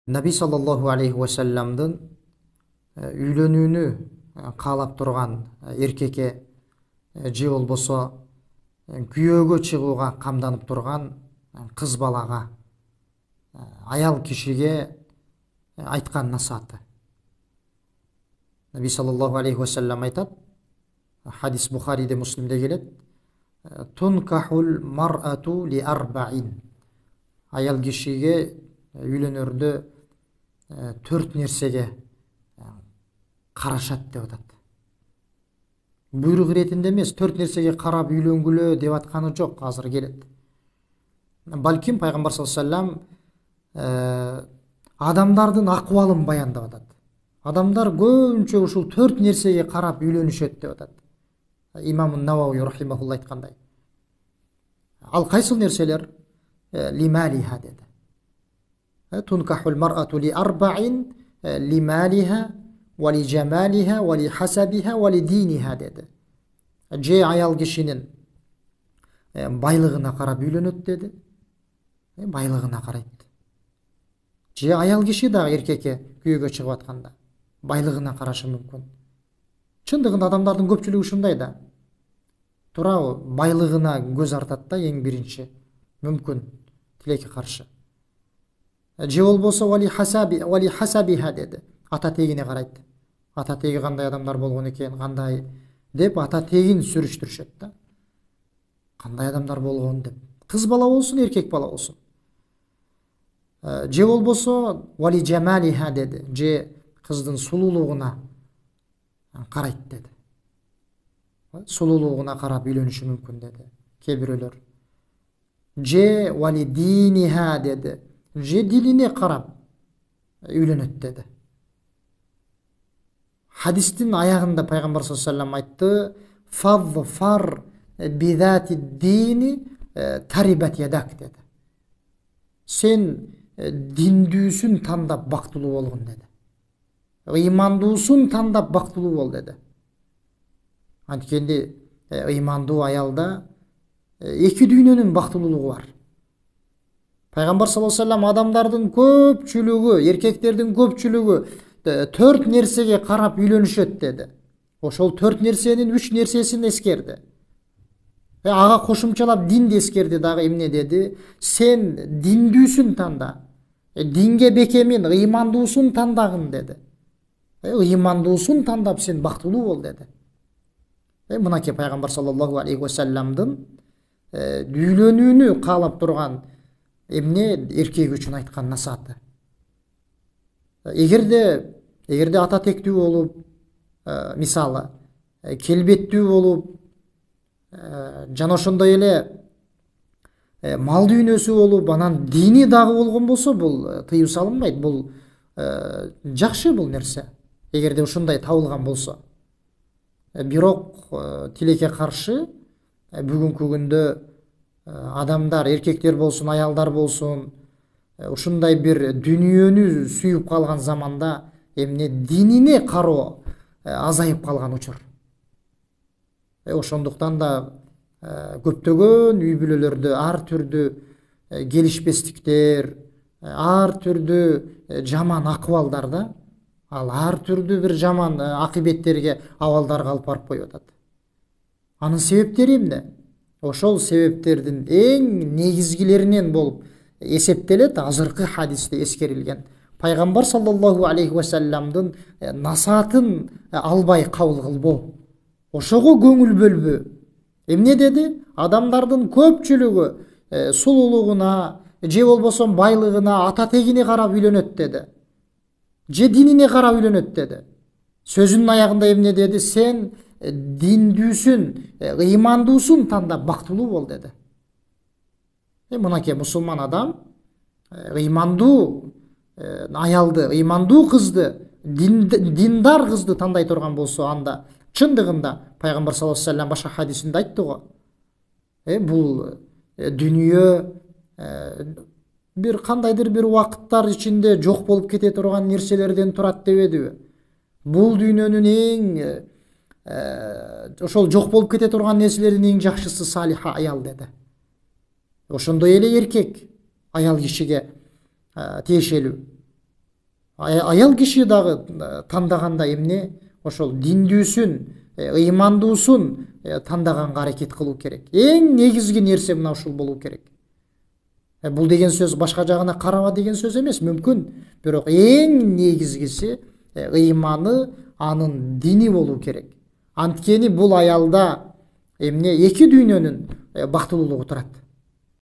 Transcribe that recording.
Наби саллаллаху алейхи ва салламдын үйлөнүүнү каалап турган эркекке же болбосо күйөөгө чыгууга камданып турган кыз балага, аял кишиге айткан насааты. Наби саллаллаху алейхи ва саллам айтат, хадис Бухариде, Муслимде келет: тункахул мар'ату ли арбаин. Аял кишиге үйлөнөрдө 4 нерсеге карашат деп атат. Буйрук иретинде эмес, 4 нерсеге карап үйлөнгүлө деп атканы жок, азыр келет. Балким пайгамбар саллаллаху алейхи вассалам адамдардын акыбалын баяндап атат. Адамдар көбүнчө ушул 4 нерсеге карап үйлөнүшөт деп атат. Имам Навауи рахимахулла айткандай. Ал кайсыл нерселер? Лималиха деди. Тункахул мар'ату ли арбаин лималиха ва ли жамалиха ва ли хасабиха ва ли диниха деди. Же аял кишинин байлыгына карап үйлөнөт деди. Байлыгына карайт. Же аял киши да эркекке күйөөгө чыгып атканда байлыгына карашы мүмкүн. Чындыгында адамдардын көпчүлүгү ушундай да. Туурабы, байлыгына көз артат да эң биринчи. Мүмкүн тилекке каршы. Же болбосо вали хасабиха деди. Ата тегине карайт. Ата теги кандай адамдар болгон экен, кандай деп ата тегин сүрүштүрүшөт да. Кандай адамдар болгон деп. Кыз бала болсун, эркек бала болсун. Же болбосо вали жамалиха деди. Же кыздын сулуулугуна карайт деди. Сулуулугуна карап үйлөнүшү мүмкүн деди кээ бирөөлөр. Же вали диниха деди. Же динине карап үйлөнөт деди. Хадистин аягында пайгамбар саллаллаху алейхи ва саллям айтты: фазфар бидати дини тарибат ядак деди. Сен диндүүсүн тандап бактылуу болгун деди. Ыймандуусун тандап бактылуу бол деди. Анткенде ыймандуу аялда эки дүйнөнүн бактылуулугу бар. Пайгамбар саллаллаху алейхи ва саллям адамдардын көпчүлүгү, эркектердин көпчүлүгү 4 нерсеге карап үйлөнүшөт деди. Ошол 4 нерсенин 3 нерсесин эскерди. Ага кошумчалап динди эскерди дагы. Эмне деди? Сен диндүүсүн танда. Динге бекемин, ыймандуусун тандагын деди. Ыймандуусун тандап сен бактылуу бол деди. Мынакей пайгамбар саллаллаху алейхи ва салламдын үйлөнүүнү каалап турган эмне эркек үчүн айткан насааты. Эгерде ата тектүү болуп, мисалы, келбеттүү болуп, жана ошондой эле мал дүйнөсү болуп, анан дини дагы болгон болсо, бул тыюу салынбайт. Бул жакшы бул нерсе. Эгерде ушундай табылган болсо. Бирок тилекке каршы бүгүнкү күндө адамдар, эркектер болсун, аялдар болсун, ушундай бир дүйнөнү сүйүп калган заманда эмне динине кароо азайып калган учур. Ошондуктан да көптөгөн үй бүлөлөрдө ар түрдүү келишпестиктер, ар түрдүү жаман акыбалдар да, ал ар түрдүү бир жаман акыбеттерге, абалдарга алып барып коюп атат. Анын себептери эмне? Ошол себептердин эң негизгилеринен болуп эсептелет азыркы хадисте эскерилген пайгамбар саллаллаху алейхи ва салламдын насаатын албай кабыл кылбоо. Ошого көңүл бөлбөө. Эмне деди? Адамдардын көпчүлүгү сулуулугуна, же болбосо байлыгына, ата тегине карап үйлөнөт деди. Же динине карап үйлөнөт деди. Сөзүнүн аягында эмне деди? Сен диндүүсүн, ыймандуусун тандап бактылуу бол деди. Мынакей мусулман адам ыймандуу аялды, ыймандуу кызды, диндар кызды тандай турган болсо, анда чындыгында пайгамбар саллаллаху алейхи ва саллям башка хадисинде айтты го. Бул дүйнө бир кандайдыр бир убакыттар ичинде жок болуп кете турган нерселерден турат дебедиби? Бул дүйнөнүн эң ошол жок болуп кете турган нерселердин эң жакшысы салиха аял деди. Ошондой эле эркек аял кишиге тиешелүү. аял киши дагы тандаганда эмне ошол диндүүсүн, ыймандуусун тандаганга аракет кылуу керек. Эң негизги нерсе мына ушул болуу керек. Бул деген сөз башка жагына караба деген сөз эмес, мүмкүн. Бирок эң негизгиси ыйманы, анын дини болуу керек. Анткени бул аялда эмне эки дүйнөнүн бактылуулугу турат.